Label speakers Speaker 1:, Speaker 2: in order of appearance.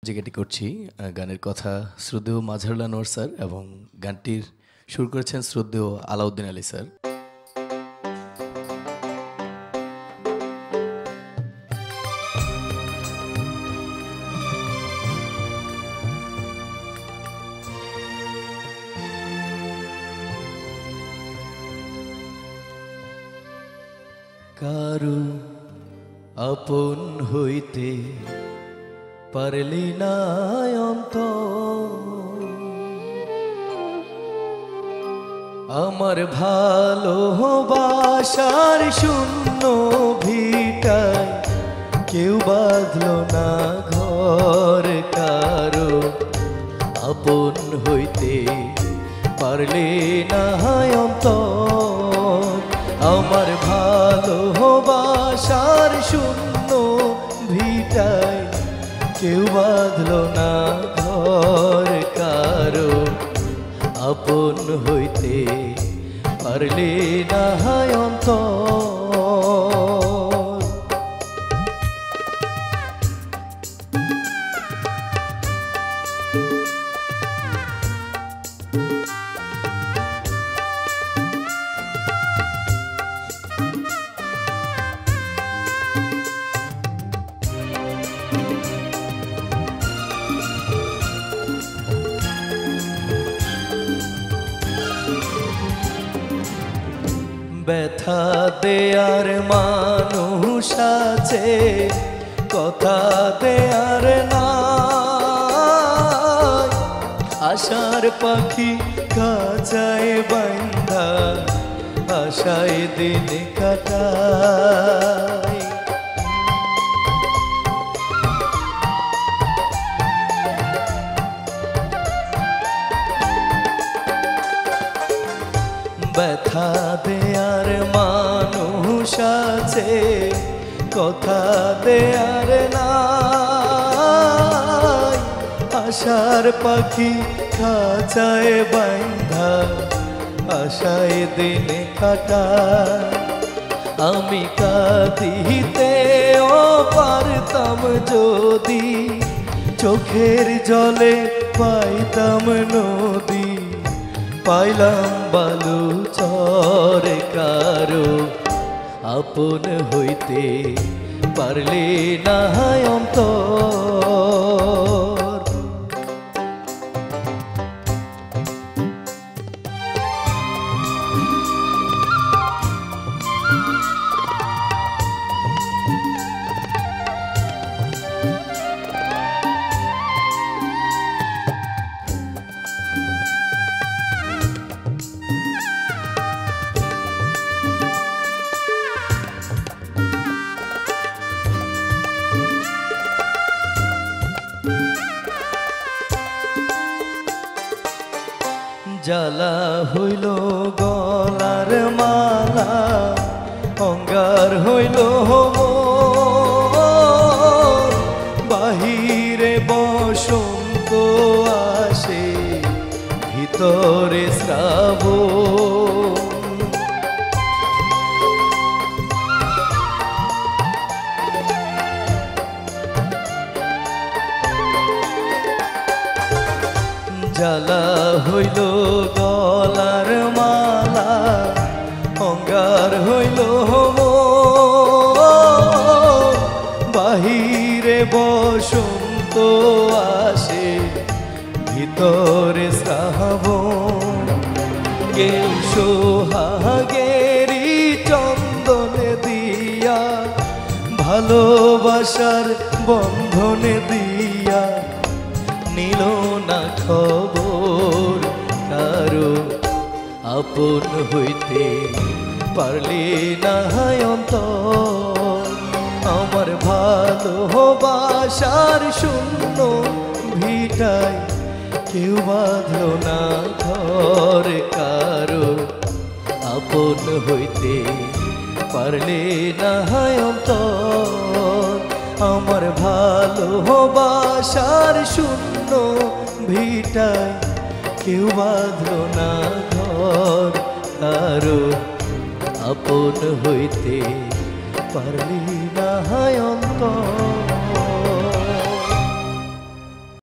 Speaker 1: জায়গাটি করছি গানের কথা শ্রদ্ধেয় মাজহারুল আনোয়ার স্যার এবং গানটির সুর করেছেন শ্রদ্ধেয় আলাউদ্দিন আলী স্যার। কারু আপন হইতে পারলি না অন্তর, আমার ভালোবাসার শূন্য ভিটায় কেউ বাঁধল না ঘর। কারো আপন হইতে পারলি না অন্তর, আমার ভালোবাসার শূন্য ভিটায় কেউ বাঁধল না ঘর। কারো আপন হইতে পারলি না অন্তর। ব্যথা দেয়ার মানুষ আছে, কথা দেয়ার নাই, আশার পাখি খাঁচায় বাঁধা আশায় দিন কাটায়। ব্যথা দেয়ার মানুষ আছে, কথা দেয়ার নাই, আশার পাখি খাঁচায় বাঁধা আশায় দিন কাটায়। আমি কাঁদিতেও পারতাম যদি, চোখের জলে পাইতাম নদী, পাইলাম বালু চর। কারো আপন হইতে পারলি না অন্তর। জ্বালা হইল গলার মালা, অঙ্গার হইল বাহিরে বসন্ত আসে, ভিতরে শ্রাবণ। জ্বালা হইল গলার মালা, অঙ্গার হইল বাহিরে বসন্ত আসে, ভিতরে শ্রাবণ। কেউ সোহাগেরি চন্দনে দিয়া, ভালোবাসার বন্ধনে দিয়া নিল না খবর। কারো আপন হইতে পারলি না অন্তর, আমার ভালোবাসার শূন্য ভিটায় কেউ বাঁধল না ঘর। কারো আপন হইতে পারলি না অন্তর, আমার ভালোবাসার শূন্য ভিটায় কেউ বাঁধল না ঘর। কারো আপন হইতে পারলি না অন্তর।